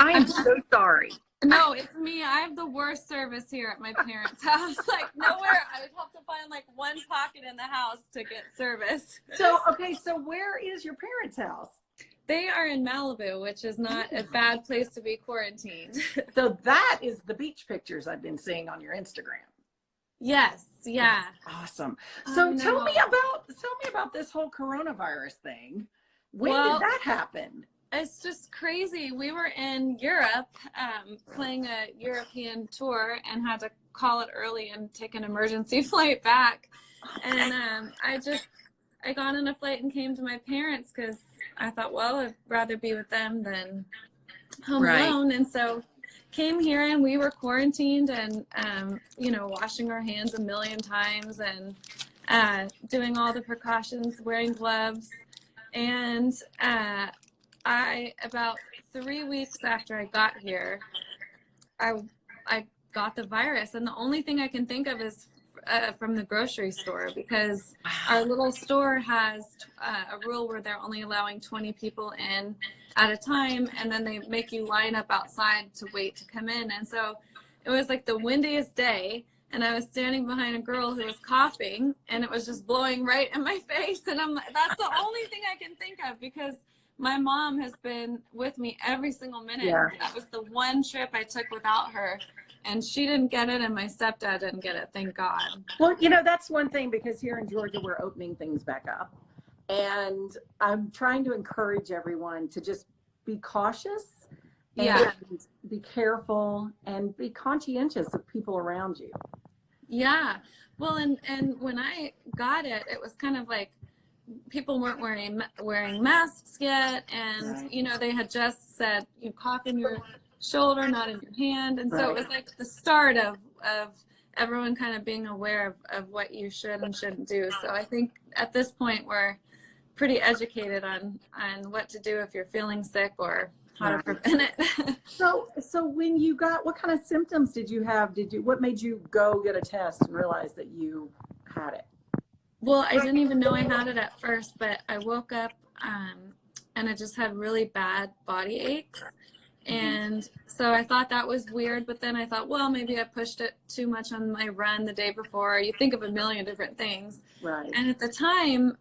I am so sorry. No, it's me. I have the worst service here at my parents' house. Like nowhere. I would have to find like one pocket in the house to get service. So, okay, so where is your parents' house? They are in Malibu, which is not a bad place to be quarantined. So that is the beach pictures I've been seeing on your Instagram. Yes. Yeah. That's awesome. So tell me about this whole coronavirus thing. When did that happen? It's just crazy. We were in Europe playing a European tour and had to call it early and take an emergency flight back. And I got on a flight and came to my parents because I thought, well, I'd rather be with them than home alone. And so came here and we were quarantined and, washing our hands a million times and doing all the precautions, wearing gloves. And about 3 weeks after I got here, I got the virus. And the only thing I can think of is from the grocery store, because our little store has a rule where they're only allowing 20 people in at a time, and then they make you line up outside to wait to come in. And so it was like the windiest day, and I was standing behind a girl who was coughing, and it was just blowing right in my face. And I'm like, that's the only thing I can think of, because my mom has been with me every single minute. Yeah. That was the one trip I took without her. And she didn't get it, and my stepdad didn't get it, thank God. Well, that's one thing, because here in Georgia, we're opening things back up. And I'm trying to encourage everyone to just be cautious and be careful and be conscientious of people around you. Yeah. Well, and when I got it, it was kind of like people weren't wearing masks yet. And, they had just said, you cough in your shoulder, not in your hand. And so it was like the start of everyone kind of being aware of what you should and shouldn't do. So I think at this point we're pretty educated on what to do if you're feeling sick or how to prevent it. So when you got, what kind of symptoms did you have? What made you go get a test and realize that you had it? Well, I didn't even know I had it at first, but I woke up and I just had really bad body aches. And so I thought that was weird, but then I thought, well, maybe I pushed it too much on my run the day before. You think of a million different things. Right. And at the time,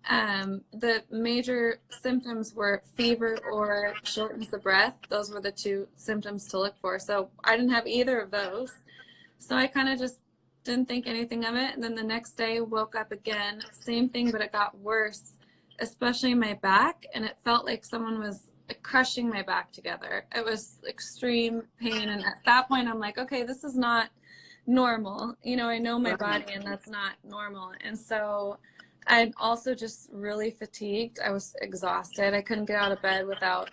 the major symptoms were fever or shortness of breath. Those were the two symptoms to look for. So I didn't have either of those. So I kind of just didn't think anything of it. And then the next day, woke up again, same thing, but it got worse, especially my back. And it felt like someone was crushing my back together. It was extreme pain. And at that point, I'm like, okay, this is not normal. I know my body, and that's not normal. And so I'm also just really fatigued. I was exhausted. I couldn't get out of bed without,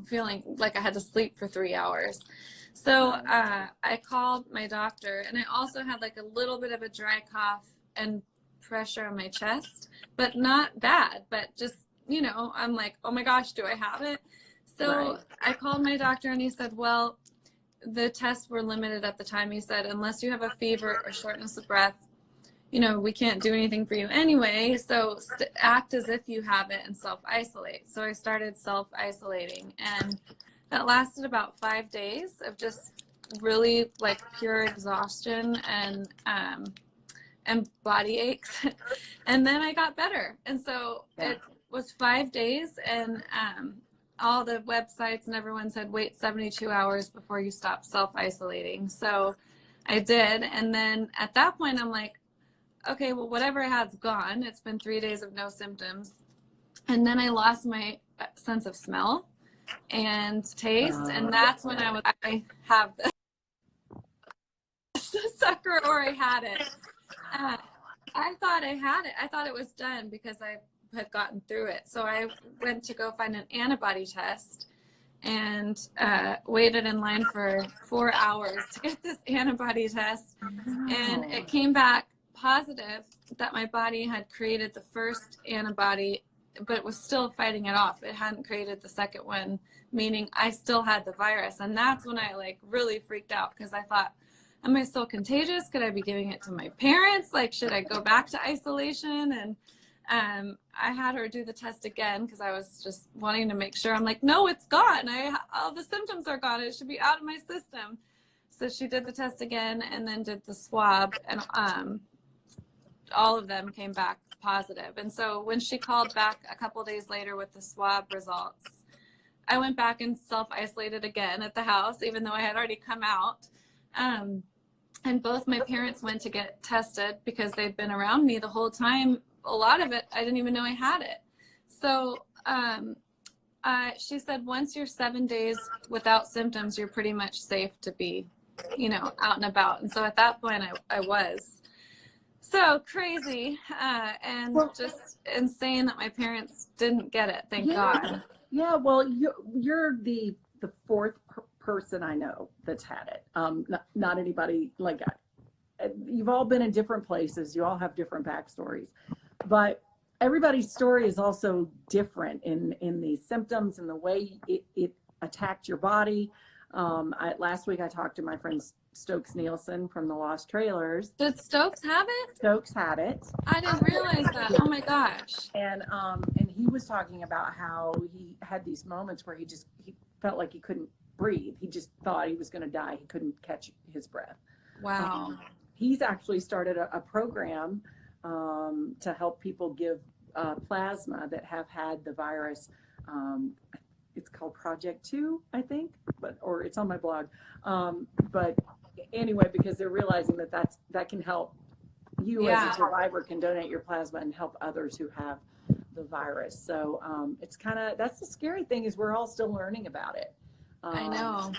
feeling like I had to sleep for 3 hours. So I called my doctor, and I also had like a little bit of a dry cough and pressure on my chest, but not bad, but just, I'm like, oh my gosh, do I have it? So I called my doctor, and he said, well, the tests were limited at the time. He said, unless you have a fever or shortness of breath, we can't do anything for you anyway. So act as if you have it and self-isolate. So I started self-isolating, and that lasted about 5 days of just really like pure exhaustion and body aches. And then I got better. And so it was 5 days, and all the websites and everyone said wait 72 hours before you stop self-isolating. So I did. And then at that point, I'm like, okay, well, whatever I had's gone. It's been 3 days of no symptoms. And then I lost my sense of smell and taste. And that's when I have the sucker, or I had it. I thought I had it. I thought it was done because I had gotten through it. So I went to go find an antibody test and waited in line for 4 hours to get this antibody test. And it came back positive that my body had created the first antibody, but it was still fighting it off. It hadn't created the second one, meaning I still had the virus. And that's when I like really freaked out, because I thought, am I still contagious? Could I be giving it to my parents? Like, should I go back to isolation? And I had her do the test again because I was just wanting to make sure. I'm like, no, it's gone. All the symptoms are gone. It should be out of my system. So she did the test again and then did the swab, and all of them came back positive. And so when she called back a couple days later with the swab results, I went back and self-isolated again at the house, even though I had already come out. And both my parents went to get tested because they'd been around me the whole time. A lot of it, I didn't even know I had it. So she said, once you're 7 days without symptoms, you're pretty much safe to be, out and about. And so at that point I was. So crazy and just insane that my parents didn't get it. Thank God. Yeah, well, you're the fourth person I know that's had it. Not anybody like you've all been in different places. You all have different backstories, but everybody's story is also different in the symptoms and the way it attacked your body. Last week I talked to my friend Stokes Nielsen from the Lost Trailers. Did Stokes have it? Stokes had it. I didn't realize that. Oh my gosh. And he was talking about how he had these moments where he felt like he couldn't breathe. He just thought he was going to die. He couldn't catch his breath. Wow. He's actually started a program to help people give plasma that have had the virus. It's called Project 2, I think, or it's on my blog. But anyway, because they're realizing that can help you as a survivor can donate your plasma and help others who have the virus. So it's that's the scary thing, is we're all still learning about it. I know.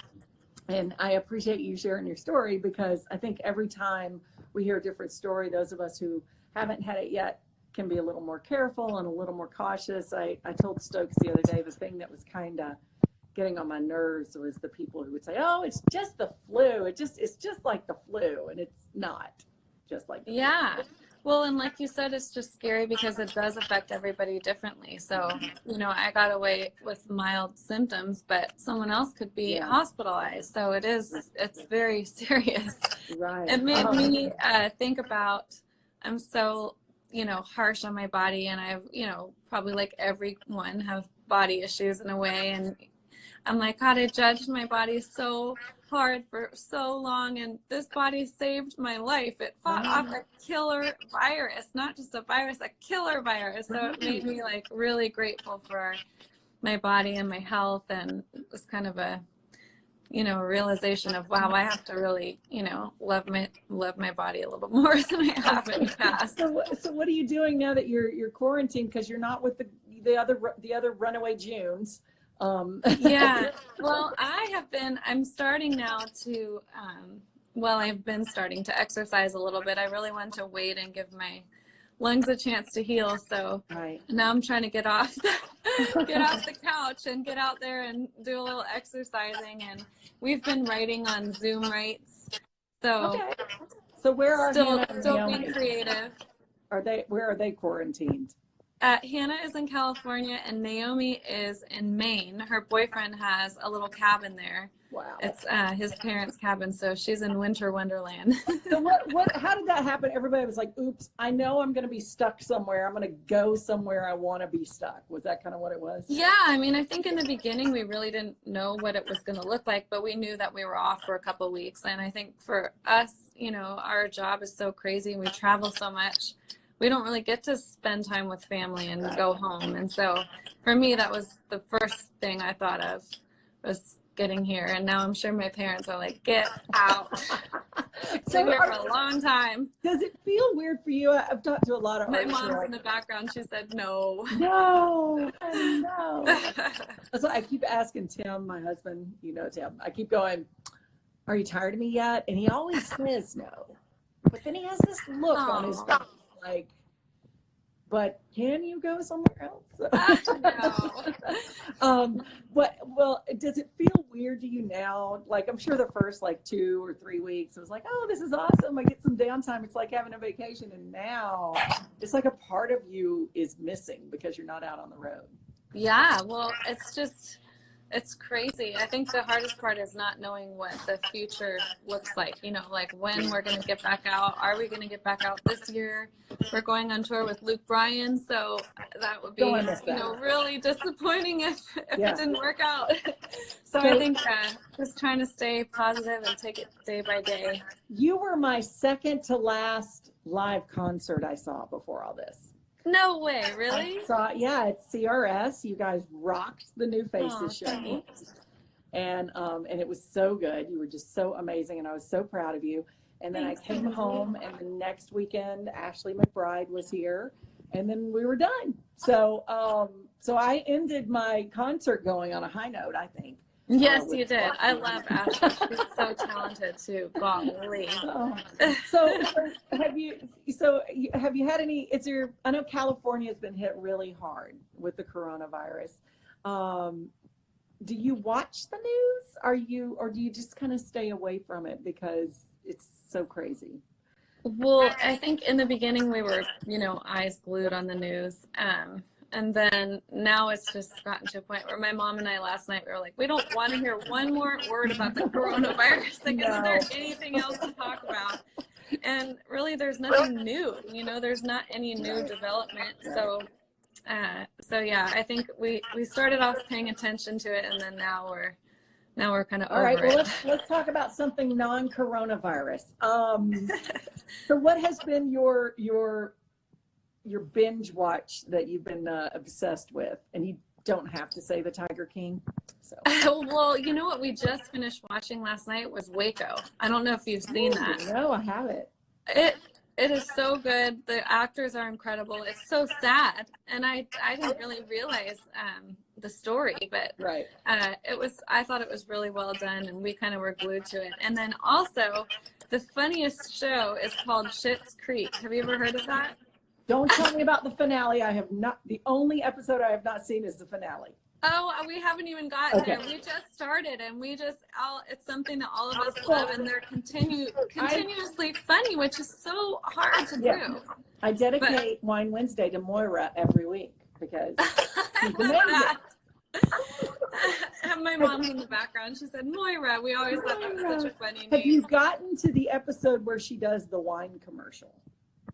And I appreciate you sharing your story, because I think every time we hear a different story, those of us who haven't had it yet can be a little more careful and a little more cautious. I told Stokes the other day, the thing that was kind of getting on my nerves was the people who would say, oh, it's just the flu. It's just like the flu. And it's not just like the flu. Well, and like you said, it's just scary because it does affect everybody differently. So, I got away with mild symptoms, but someone else could be hospitalized. So it's very serious. Right. It made me think about, I'm so, harsh on my body, and I've, probably like everyone have body issues in a way. And I'm like, God, I judged my body so hard for so long, and this body saved my life. It fought off a killer virus, not just a virus, a killer virus. So it made me like really grateful for my body and my health, and it was kind of a realization of, wow, I have to really love my body a little bit more than I have in the past. So what are you doing now that you're quarantined, because you're not with the other runaway Junes? Well, I'm starting now to, I've been starting to exercise a little bit. I really want to wait and give my lungs a chance to heal. So now I'm trying to get off the couch and get out there and do a little exercising. And we've been writing on Zoom writes. So, so where are still being creative. Where are they quarantined? Hannah is in California and Naomi is in Maine. Her boyfriend has a little cabin there. Wow. It's his parents' cabin, so she's in winter wonderland. So how did that happen? Everybody was like, oops, I know I'm going to be stuck somewhere. I'm going to go somewhere I want to be stuck. Was that kind of what it was? Yeah, I mean, I think in the beginning we really didn't know what it was going to look like, but we knew that we were off for a couple of weeks. And I think for us, our job is so crazy and we travel so much. We don't really get to spend time with family and go home. And so for me, that was the first thing I thought of, was getting here. And now I'm sure my parents are like, get out. So here for a long time. Does it feel weird for you? I've talked to a lot of my mom's in the background. She said, no. No. That's what I keep asking Tim, my husband, Tim. I keep going, are you tired of me yet? And he always says no. But then he has this look on his face. Like, but can you go somewhere else? No. Well, does it feel weird to you now? Like, I'm sure the first 2 or 3 weeks, it was like, oh, this is awesome. I get some downtime. It's like having a vacation. And now it's like a part of you is missing because you're not out on the road. Yeah, well, it's just, It's crazy. I think the hardest part is not knowing what the future looks like, you know, like when we're going to get back out. Are we going to get back out this year? We're going on tour with Luke Bryan, so that would be, you know, really disappointing if it didn't work out. So I think just trying to stay positive and take it day by day. You were my second to last live concert I saw before all this. No way, really? I saw, at CRS. You guys rocked the New Faces show. Thanks. And it was so good. You were just so amazing, and I was so proud of you. And then I came home, and the next weekend, Ashley McBride was here, and then we were done. So so I ended my concert going on a high note, I think. Yes, you did. I love Ashley. She's so talented too. Golly. So have you had any? I know California has been hit really hard with the coronavirus. Do you watch the news? Or do you just kind of stay away from it because it's so crazy? Well, I think in the beginning we were, you know, eyes glued on the news. And then now it's just gotten to a point where my mom and I last night, we were like, we don't want to hear one more word about the coronavirus. Like, isn't there anything else to talk about? And really, there's nothing new. You know, there's not any new development. So yeah, I think we started off paying attention to it, and then now we're kind of over it. Well, let's talk about something non-coronavirus. So what has been your binge watch that you've been obsessed with? And you don't have to say the Tiger King. So. Well, you know what we just finished watching last night was Waco. I don't know if you've seen that. No, I haven't. It is so good. The actors are incredible. It's so sad, and I didn't really realize the story, but I thought it was really well done, and we kind of were glued to it. And then also, the funniest show is called Schitt's Creek. Have you ever heard of that? Don't tell me about the finale. I have not. The only episode I have not seen is the finale. Oh, we haven't even gotten there. We just started, and it's something that all of us love, and they're continuously funny, which is so hard to do. I dedicate Wine Wednesday to Moira every week because she's amazing. My mom's in the background. She said, Moira. We always thought that was such a funny name. Have you gotten to the episode where she does the wine commercial?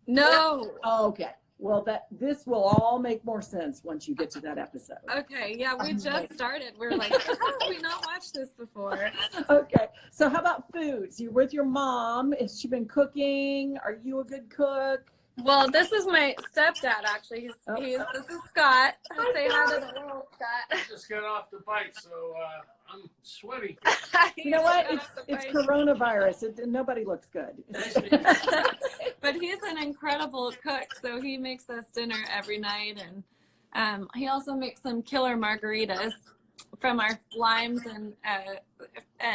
No. Oh, okay. Well, this will all make more sense once you get to that episode. Okay. Yeah, we just started. We're like, how have we not watched this before? Okay. So how about foods? You're with your mom. Has she been cooking? Are you a good cook? Well, this is my stepdad, actually. This is Scott. Say hi to the world, Scott. I just got off the bike, so I'm sweaty. You know what? It's coronavirus. Nobody looks good. But he's an incredible cook, so he makes us dinner every night, and he also makes some killer margaritas from our limes and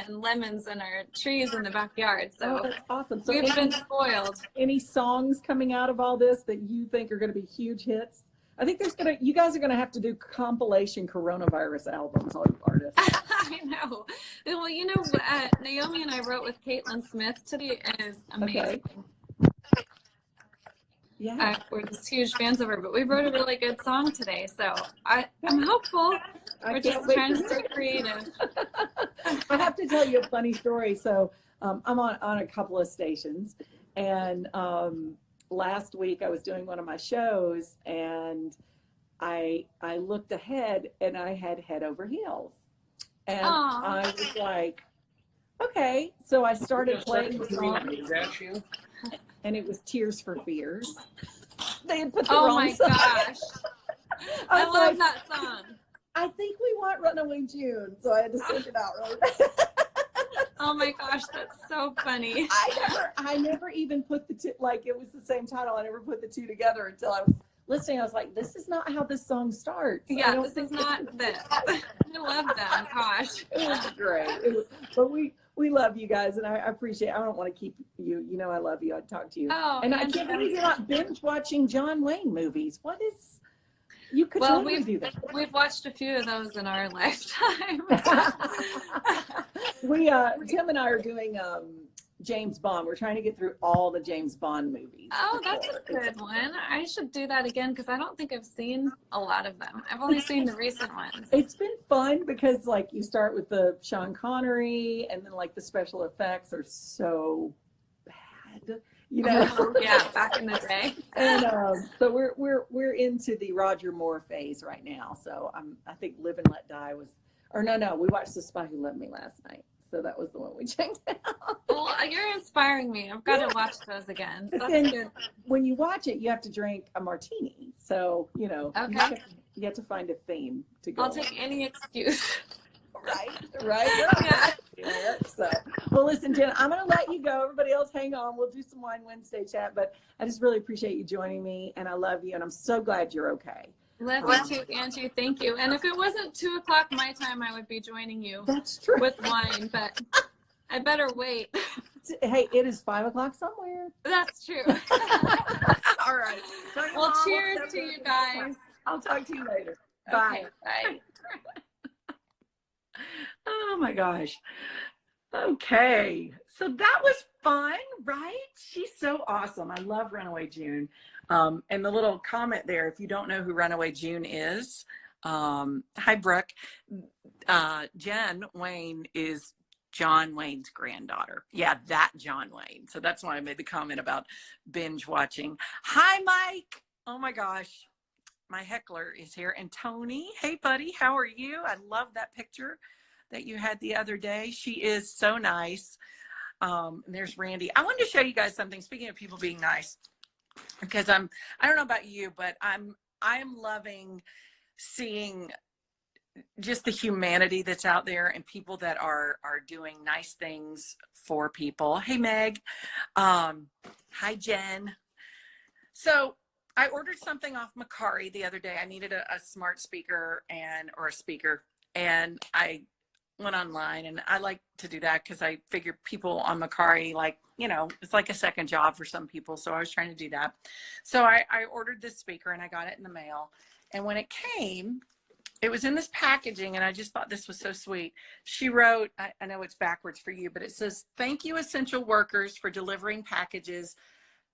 lemons and our trees in the backyard. So that's awesome. So we've been spoiled. Any songs coming out of all this that you think are going to be huge hits? I think you guys are going to have to do compilation coronavirus albums, all you artists. I know. Well, you know, Naomi and I wrote with Caitlin Smith today, and it's amazing. Okay. Yeah. We're just huge fans of her, but we wrote a really good song today, so I'm hopeful. We're just trying to stay creative. I have to tell you a funny story. So I'm on a couple of stations, and last week I was doing one of my shows, and I looked ahead, and I had Head Over Heels, and I was like, okay. So I started playing the song. And it was Tears for Fears. They had put the wrong song. Gosh. I love that song. I think we want Runaway June, so I had to sing it out really bad. Oh my gosh, that's so funny. I never even put the two, like it was the same title. I never put the two together until I was listening. I was like, this is not how this song starts. Yeah, this is not this. I love that. Gosh. It was great. But we love you guys, and I appreciate it. I don't want to keep you. You know I love you. I'd talk to you. And I can't believe you're not binge watching John Wayne movies. What is... You could totally do that. We've watched a few of those in our lifetime. Tim and I are doing James Bond. We're trying to get through all the James Bond movies. Oh, that's a good one. I should do that again because I don't think I've seen a lot of them. I've only seen the recent ones. It's been fun because like you start with the Sean Connery and then like the special effects are so bad, you know. Yeah, back in the day. And so we're into the Roger Moore phase right now. So I think Live and Let Die was, or no, we watched The Spy Who Loved Me last night. So that was the one we checked out. Well, you're inspiring me. I've got to watch those again. That's good. When you watch it, you have to drink a martini. So, you know, okay. you have to find a theme to go. I'll take any excuse. Right. Yeah. So, well, listen, Jen, I'm going to let you go. Everybody else, hang on. We'll do some Wine Wednesday chat. But I just really appreciate you joining me, and I love you, and I'm so glad you're okay. Love you too, Angie. Thank you. And if it wasn't 2 o'clock my time, I would be joining you. That's true. With wine, but I better wait. Hey, it is 5 o'clock somewhere. That's true. All right. Well, cheers to you guys. I'll talk to you later. Bye. Okay, bye. Oh my gosh. Okay. So that was fun, right? She's so awesome. I love Runaway June. And the little comment there, if you don't know who Runaway June is, hi, Brooke. Jen Wayne is John Wayne's granddaughter. Yeah, that John Wayne. So that's why I made the comment about binge watching. Hi, Mike. Oh my gosh. My heckler is here. And Tony, hey, buddy, how are you? I love that picture that you had the other day. She is so nice. And there's Randy. I wanted to show you guys something. Speaking of people being nice, because I don't know about you, but I'm loving seeing just the humanity that's out there and people that are doing nice things for people. Hey, Meg. Hi, Jen. So I ordered something off Macari the other day. I needed a smart speaker or a speaker, and I went online, and I like to do that because I figure people on Macari, like, you know, it's like a second job for some people. So I was trying to do that. So I ordered this speaker and I got it in the mail. And when it came, it was in this packaging, and I just thought this was so sweet. She wrote, I know it's backwards for you, but it says, "Thank you, essential workers, for delivering packages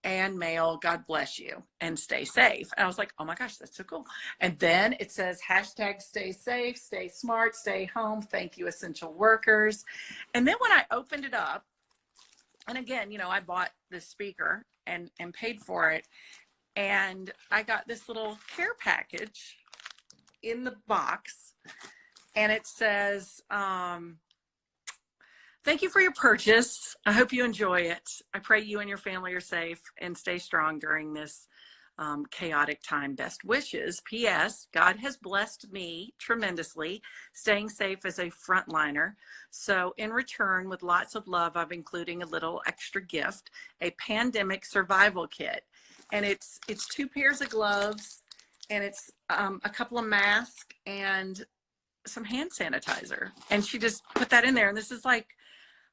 and mail. God bless you and stay safe." And I was like, oh my gosh, that's so cool. And then it says hashtag stay safe, stay smart, stay home. Thank you, essential workers. And then when I opened it up, and again, you know, I bought this speaker and paid for it. And I got this little care package in the box, and it says, "Thank you for your purchase. I hope you enjoy it. I pray you and your family are safe and stay strong during this chaotic time. Best wishes. P.S. God has blessed me tremendously, staying safe as a frontliner. So in return, with lots of love, I'm including a little extra gift, a pandemic survival kit." And it's 2 pairs of gloves, and it's a couple of masks and some hand sanitizer. And she just put that in there. And this is like,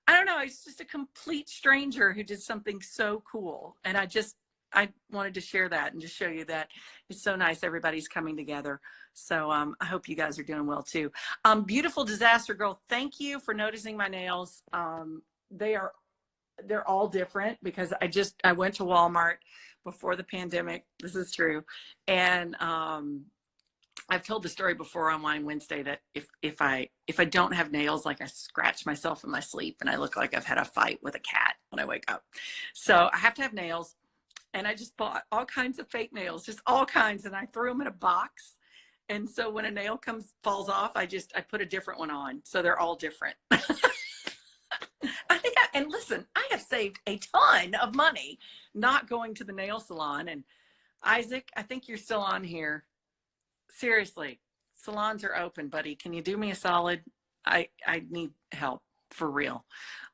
I don't know, it's just a complete stranger who did something so cool. And I wanted to share that and just show you that it's so nice. Everybody's coming together. So I hope you guys are doing well too. Beautiful Disaster Girl, thank you for noticing my nails. They're all different because I went to Walmart before the pandemic. This is true. And I've told the story before on Wine Wednesday that if I don't have nails, like I scratch myself in my sleep and I look like I've had a fight with a cat when I wake up. So I have to have nails, and I just bought all kinds of fake nails, just all kinds, and I threw them in a box. And so when a nail falls off, I put a different one on. So they're all different. And listen, I have saved a ton of money not going to the nail salon. And Isaac, I think you're still on here. Seriously, salons are open, buddy. Can you do me a solid? I need help for real.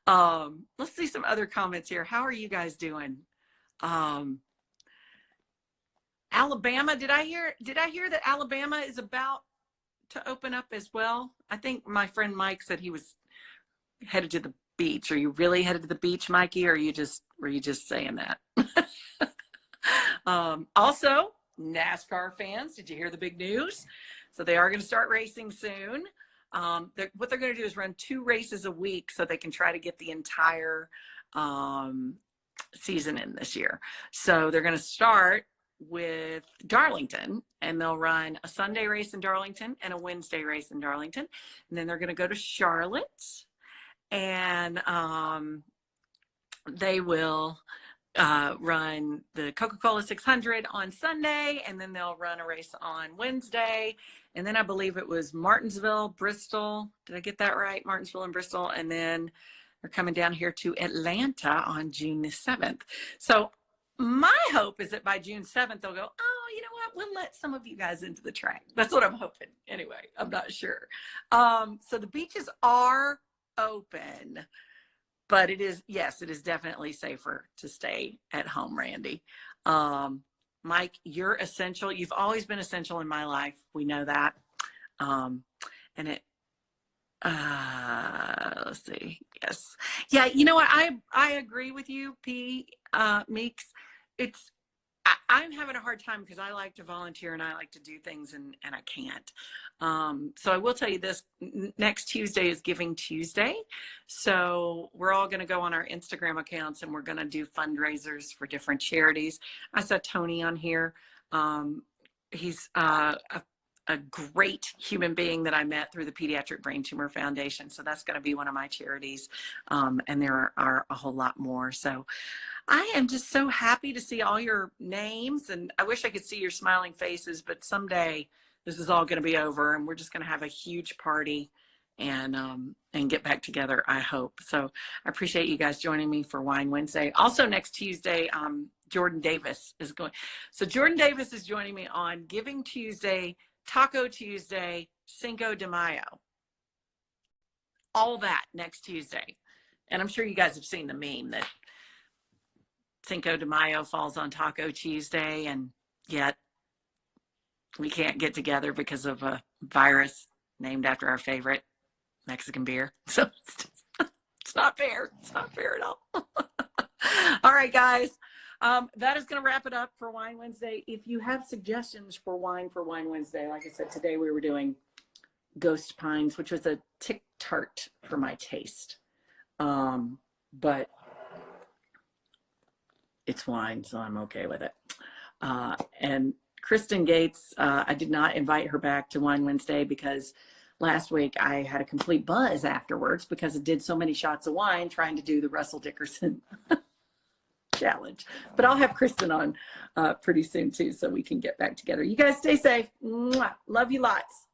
Let's see some other comments here. How are you guys doing? Alabama, did I hear that Alabama is about to open up as well? I think my friend Mike said he was headed to the beach. Are you really headed to the beach, Mikey, or were you just saying that? Also, NASCAR fans, did you hear the big news? So they are going to start racing soon. What they're going to do is run 2 races a week so they can try to get the entire season in this year. So they're going to start with Darlington, and they'll run a Sunday race in Darlington and a Wednesday race in Darlington. And then they're going to go to Charlotte, and they will run the Coca-Cola 600 on Sunday, and then they'll run a race on Wednesday. And then I believe it was Martinsville, Bristol. Did I get that right? Martinsville and Bristol. And then they're coming down here to Atlanta on June the 7th. So my hope is that by June 7th, they'll go, oh, you know what? We'll let some of you guys into the track. That's what I'm hoping. Anyway, I'm not sure. So the beaches are open, but it is, yes, it is definitely safer to stay at home, Randy. Mike, you're essential. You've always been essential in my life. We know that. And it, let's see. Yes. Yeah. You know what? I agree with you, Meeks. I'm having a hard time because I like to volunteer and I like to do things and I can't. So I will tell you this, next Tuesday is Giving Tuesday. So we're all going to go on our Instagram accounts and we're going to do fundraisers for different charities. I saw Tony on here. He's a great human being that I met through the Pediatric Brain Tumor Foundation. So that's going to be one of my charities. And there are a whole lot more. So I am just so happy to see all your names, and I wish I could see your smiling faces, but someday this is all going to be over and we're just going to have a huge party and get back together, I hope. So I appreciate you guys joining me for Wine Wednesday. Also next Tuesday, Jordan Davis is going. So Jordan Davis is joining me on Giving Tuesday, Taco Tuesday, Cinco de Mayo. All that next Tuesday. And I'm sure you guys have seen the meme that Cinco de Mayo falls on Taco Tuesday, and yet we can't get together because of a virus named after our favorite Mexican beer. So it's not fair. It's not fair at all. All right, guys. That is going to wrap it up for Wine Wednesday. If you have suggestions for Wine Wednesday, like I said, today we were doing Ghost Pines, which was a tick tart for my taste. But it's wine, so I'm okay with it. And Kristen Gates, I did not invite her back to Wine Wednesday because last week I had a complete buzz afterwards because I did so many shots of wine trying to do the Russell Dickerson challenge. But I'll have Kristen on pretty soon too, so we can get back together. You guys stay safe. Mwah. Love you lots.